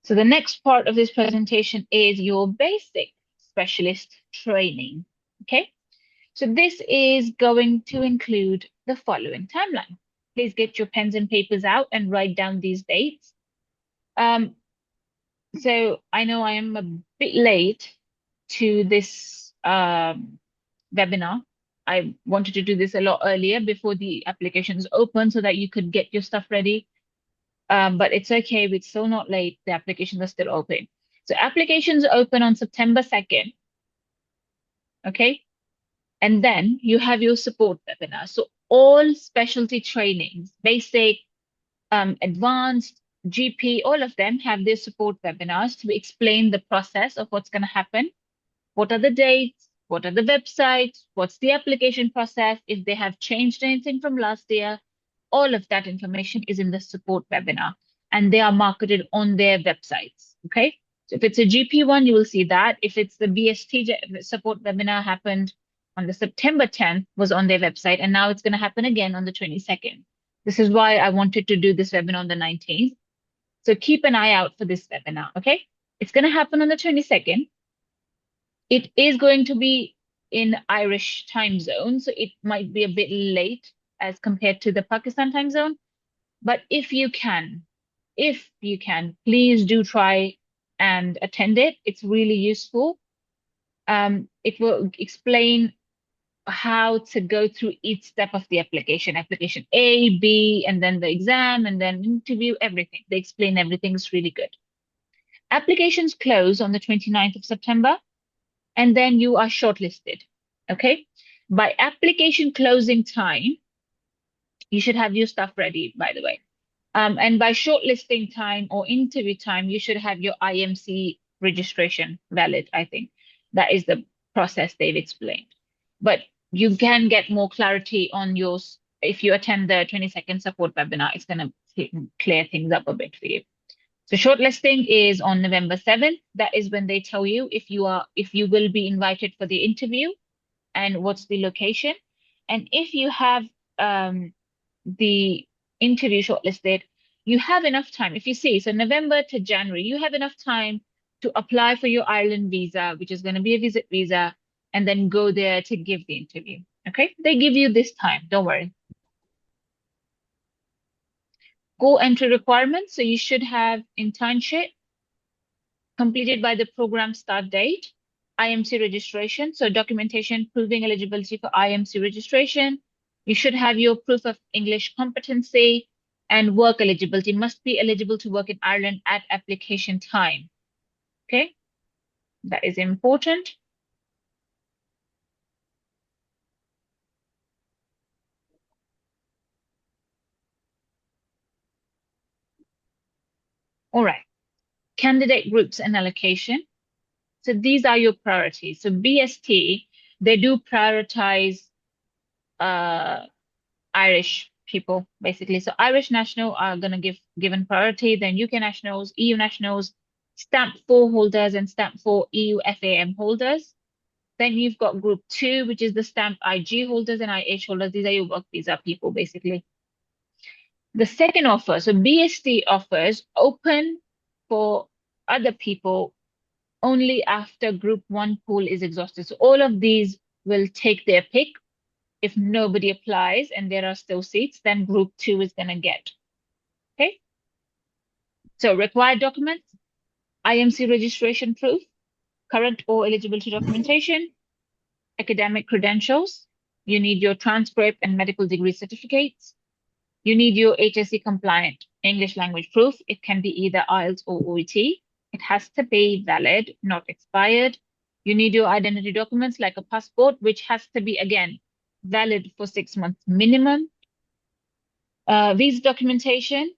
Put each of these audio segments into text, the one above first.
So the next part of this presentation is your basic specialist training. Okay, so this is going to include the following timeline. Please get your pens and papers out and write down these dates. So I know I am a bit late to this webinar. I wanted to do this a lot earlier before the applications open so that you could get your stuff ready. But it's okay, it's still not late. The applications are still open. So applications open on September 2nd. Okay. And then you have your support webinar. So all specialty trainings, basic, advanced, GP, all of them have their support webinars to explain the process of what's going to happen. What are the dates? What are the websites? What's the application process? If they have changed anything from last year, all of that information is in the support webinar and they are marketed on their websites. Okay. So if it's a GP one, you will see that. If it's the BST support webinar happened on the September 10th was on their website, and now it's going to happen again on the 22nd. This is why I wanted to do this webinar on the 19th. So keep an eye out for this webinar. Okay. It's going to happen on the 22nd. It is going to be in Irish time zone, so it might be a bit late as compared to the Pakistan time zone. But if you can, please do try and attend it. It's really useful. It will explain how to go through each step of the application, application A, B, and then the exam, and then interview, everything. They explain everything. It's really good. Applications close on the 29th of September, and then you are shortlisted. Okay. By application closing time, you should have your stuff ready, by the way. And by shortlisting time or interview time, you should have your IMC registration valid, I think. That is the process they've explained. But you can get more clarity on yours if you attend the 22nd support webinar. It's going to clear things up a bit for you. So shortlisting is on November 7th. That is when they tell you if you will be invited for the interview and what's the location. And if you have the interview shortlisted, you have enough time. If you see, so November to January, you have enough time to apply for your Ireland visa, which is going to be a visit visa, and then go there to give the interview. Okay, they give you this time, don't worry. Core entry requirements. So you should have internship completed by the program start date, IMC registration. So documentation proving eligibility for IMC registration. You should have your proof of English competency and work eligibility. Must be eligible to work in Ireland at application time. Okay, that is important. All right, candidate groups and allocation. So these are your priorities. So BST, they do prioritize Irish people, basically. So Irish national are going to give given priority, then UK nationals, EU nationals, stamp 4 holders and stamp 4 EU FAM holders. Then you've got group 2, which is the stamp IG holders and IH holders. These are your work visa people, basically. The second offer, so BST offers open for other people only after group 1 pool is exhausted. So all of these will take their pick. If nobody applies and there are still seats, then group 2 is going to get. Okay. So required documents, IMC registration proof, current or eligibility documentation, academic credentials. You need your transcript and medical degree certificates. You need your HSC compliant English language proof. It can be either IELTS or OET. It has to be valid, not expired. You need your identity documents like a passport, which has to be, again, valid for 6 months minimum. Visa documentation.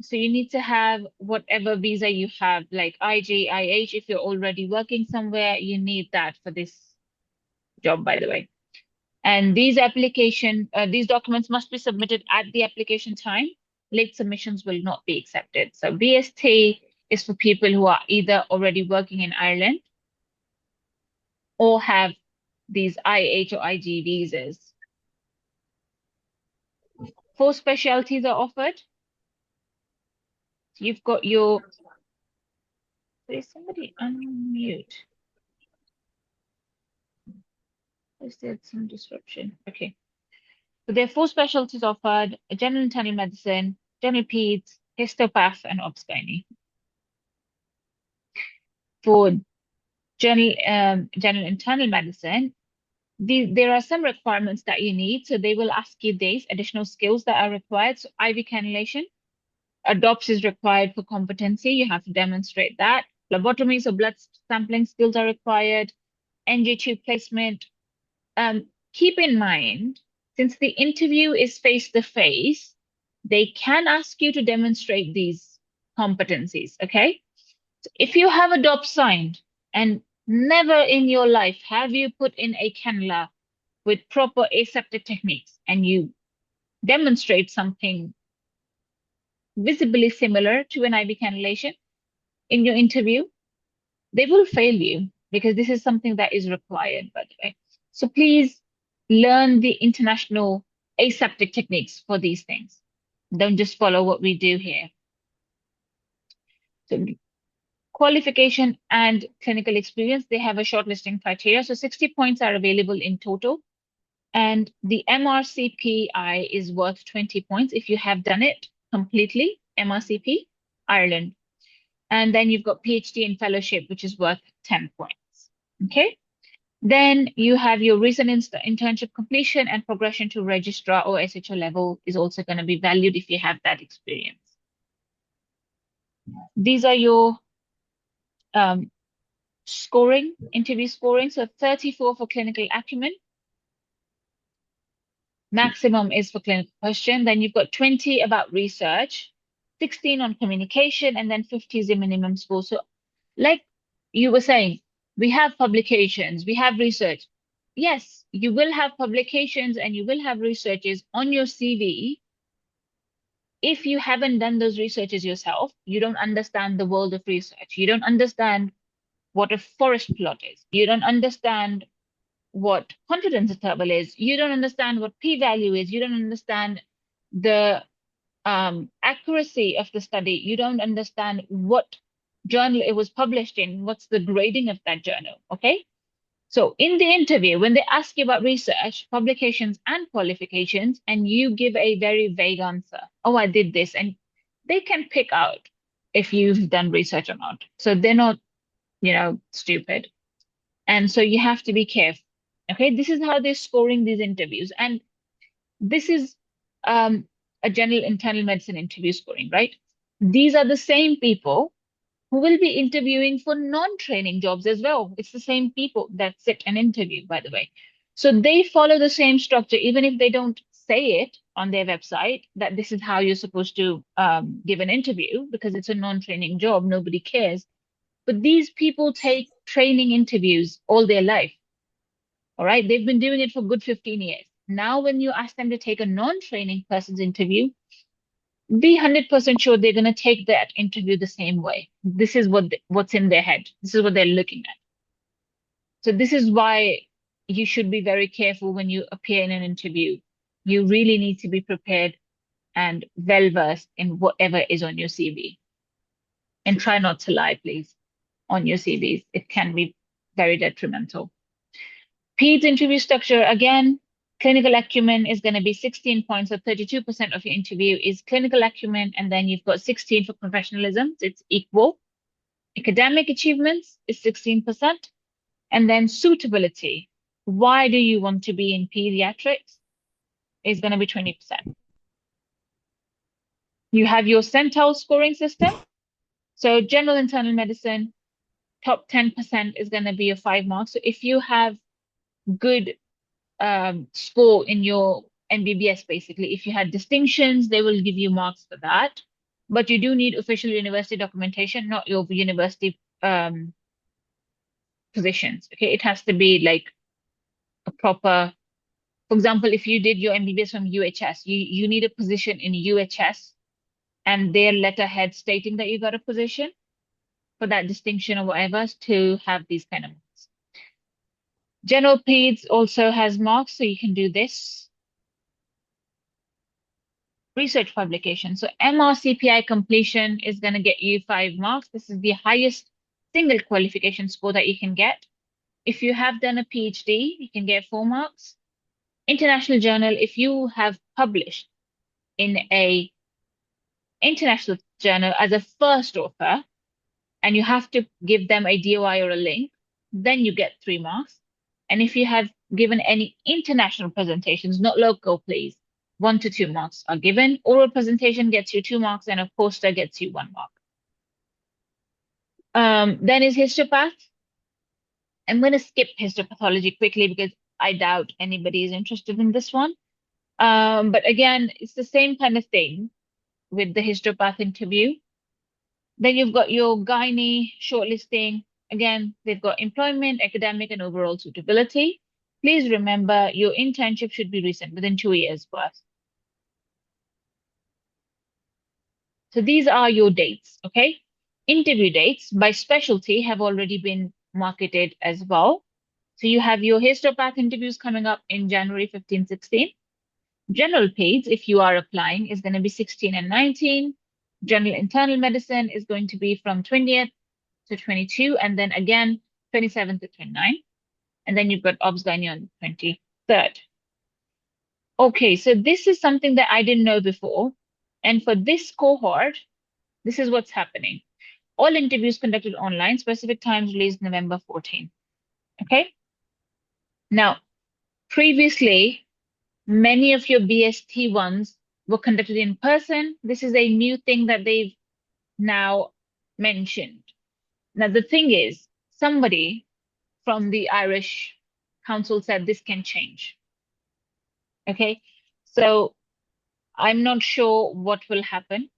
So you need to have whatever visa you have, like IG, IH. If you're already working somewhere, you need that for this job, by the way. And these documents must be submitted at the application time. Late submissions will not be accepted. So BST is for people who are either already working in Ireland or have these IH or IG visas. 4 specialties are offered. You've got your, is somebody unmute? Is there some disruption? Okay. So there are 4 specialties offered: general internal medicine, general peds, histopath, and obs-gynae. For general internal medicine, there are some requirements that you need. So they will ask you these additional skills that are required. So IV cannulation, ADOPS is required for competency. You have to demonstrate that. Phlebotomy, so blood sampling skills are required. NG tube placement. Keep in mind, since the interview is face-to-face, they can ask you to demonstrate these competencies, okay? So if you have a DOP signed and never in your life have you put in a cannula with proper aseptic techniques and you demonstrate something visibly similar to an IV cannulation in your interview, they will fail you because this is something that is required, by the way. So please learn the international aseptic techniques for these things. Don't just follow what we do here. So qualification and clinical experience, they have a shortlisting criteria. So 60 points are available in total. And the MRCPI is worth 20 points if you have done it completely, MRCP, Ireland. And then you've got PhD and fellowship, which is worth 10 points. Okay. Then you have your recent internship completion and progression to registrar or SHO level is also going to be valued if you have that experience. These are your scoring, interview scoring. So 34 for clinical acumen. Maximum is for clinical question. Then you've got 20 about research, 16 on communication, and then 50 is the minimum score. So like you were saying, we have publications, we have research. Yes, you will have publications and you will have researches on your CV. If you haven't done those researches yourself, you don't understand the world of research. You don't understand what a forest plot is. You don't understand what confidence interval is. You don't understand what p-value is. You don't understand the accuracy of the study. You don't understand what journal it was published in, what's the grading of that journal, okay? So in the interview, when they ask you about research, publications, and qualifications, and you give a very vague answer, oh, I did this, and they can pick out if you've done research or not. So they're not, stupid. And so you have to be careful, okay? This is how they're scoring these interviews. And this is a general internal medicine interview scoring, right? These are the same people who will be interviewing for non-training jobs as well. It's the same people that sit and interview, by the way. So they follow the same structure, even if they don't say it on their website, that this is how you're supposed to give an interview, because it's a non-training job, nobody cares. But these people take training interviews all their life, all right? They've been doing it for good 15 years. Now, when you ask them to take a non-training person's interview, be 100% sure they're going to take that interview the same way. This is what's in their head. This is what they're looking at. So this is why you should be very careful when you appear in an interview. You really need to be prepared and well-versed in whatever is on your CV. And try not to lie, please, on your CVs. It can be very detrimental. PEDS interview structure, again, clinical acumen is going to be 16 points, so 32% of your interview is clinical acumen, and then you've got 16 for professionalism, so it's equal. Academic achievements is 16%, and then suitability. Why do you want to be in pediatrics? Is going to be 20%. You have your Centile scoring system. So general internal medicine, top 10% is going to be a 5 marks. So if you have good score in your MBBS, basically. If you had distinctions, they will give you marks for that. But you do need official university documentation, not your university positions. Okay, it has to be like a proper, for example, if you did your MBBS from UHS, you need a position in UHS and their letterhead stating that you got a position for that distinction or whatever to have these kind of marks. General PEDS also has marks, so you can do this. research publication. So MRCPI completion is going to get you 5 marks. This is the highest single qualification score that you can get. If you have done a PhD, you can get 4 marks. International journal, if you have published in a international journal as a first author, and you have to give them a DOI or a link, then you get 3 marks. And if you have given any international presentations, not local, please, 1 to 2 marks are given. Oral presentation gets you 2 marks, and a poster gets you 1 mark. Then is histopath. I'm going to skip histopathology quickly because I doubt anybody is interested in this one. But again, it's the same kind of thing with the histopath interview. Then you've got your gynae shortlisting. Again, they've got employment, academic, and overall suitability. Please remember your internship should be recent, within 2 years worth. So these are your dates, okay? Interview dates by specialty have already been marketed as well. So you have your histopath interviews coming up in January 15, 16. General peds, if you are applying, is going to be 16 and 19. General internal medicine is going to be from 20th to 22, and then again 27th to 29. And then you've got obs gynae on the 23rd. Okay, so this is something that I didn't know before. And for this cohort, this is what's happening. All interviews conducted online, specific times released November 14. Okay. Now, previously, many of your BST ones were conducted in person. This is a new thing that they've now mentioned. Now, the thing is, somebody from the Irish Council said this can change. Okay, so I'm not sure what will happen,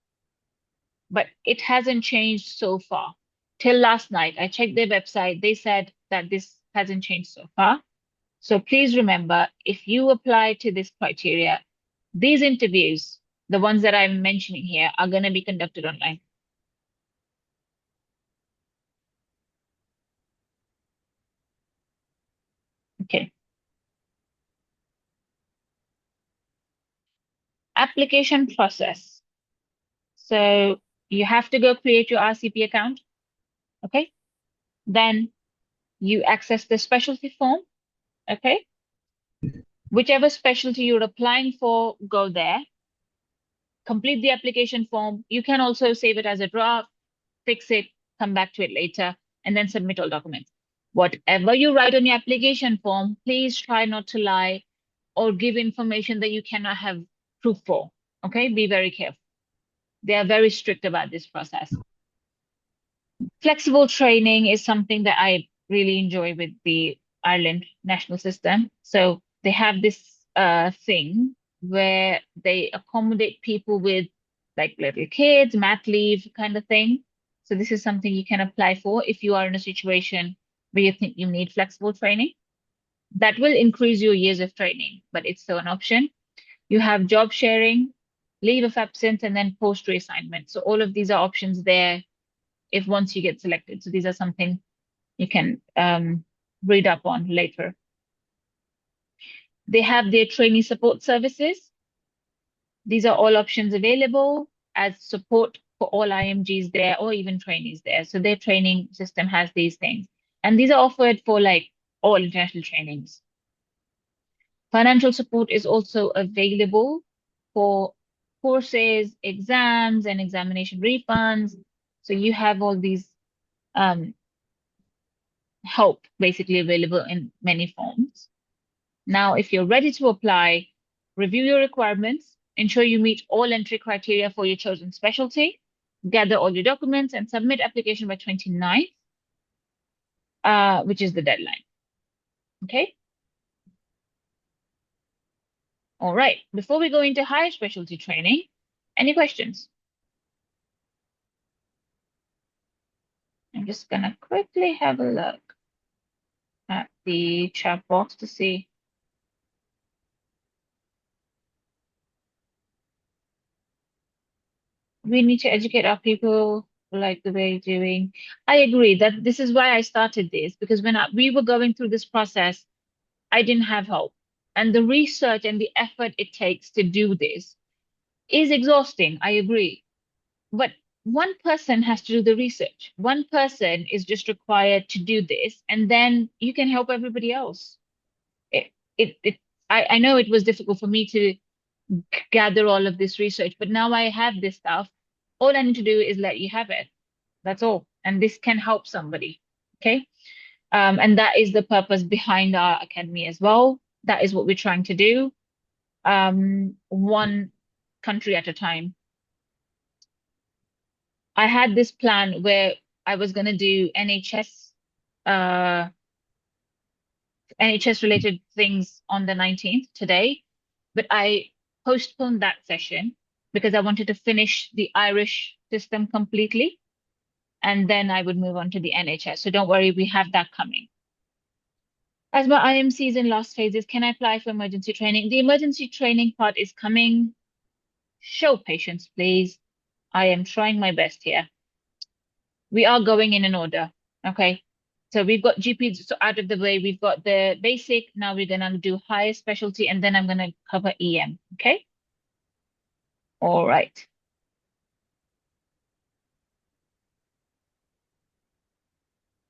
but it hasn't changed so far. Till last night, I checked their website. They said that this hasn't changed so far. So please remember, if you apply to this criteria, these interviews, the ones that I'm mentioning here, are going to be conducted online. Okay. Application process. So you have to go create your RCP account. Okay. Then you access the specialty form. Okay. Whichever specialty you're applying for, go there. Complete the application form. You can also save it as a draft, fix it, come back to it later, and then submit all documents. Whatever you write on your application form, please try not to lie or give information that you cannot have proof for. Okay, be very careful. They are very strict about this process. Flexible training is something that I really enjoy with the Ireland national system. So they have this thing where they accommodate people with like little kids, mat leave kind of thing. So this is something you can apply for if you are in a situation where you think you need flexible training. That will increase your years of training, but it's still an option. You have job sharing, leave of absence, and then post reassignment. So all of these are options there if once you get selected. So these are something you can read up on later. They have their trainee support services. These are all options available as support for all IMGs there or even trainees there. So their training system has these things. And these are offered for like all international trainings. Financial support is also available for courses, exams, and examination refunds. So you have all these help basically available in many forms. Now, if you're ready to apply, review your requirements, ensure you meet all entry criteria for your chosen specialty, gather all your documents, and submit application by 29th, which is the deadline. Okay? All right. Before we go into higher specialty training, any questions? I'm just going to quickly have a look at the chat box to see. We need to educate our people like the way you're doing. I agree that this is why I started this, because when we were going through this process, I didn't have help. And the research and the effort it takes to do this, is exhausting. I agree. But one person has to do the research. One person is just required to do this, and then you can help everybody else. It, it, I know it was difficult for me to gather all of this research, but now I have this stuff. All I need to do is let you have it. That's all. And this can help somebody. Okay. And that is the purpose behind our academy as well. That is what we're trying to do. One country at a time. I had this plan where I was going to do uh, NHS related things on the 19th today, but I postponed that session because I wanted to finish the Irish system completely, and then I would move on to the NHS. So don't worry, we have that coming. As my IMC is in last phases, can I apply for emergency training? The emergency training part is coming. Show patience, please. I am trying my best here. We are going in an order. Okay. So we've got GPs so out of the way. We've got the basic. Now we're gonna do higher specialty, and then I'm gonna cover EM. Okay. All right.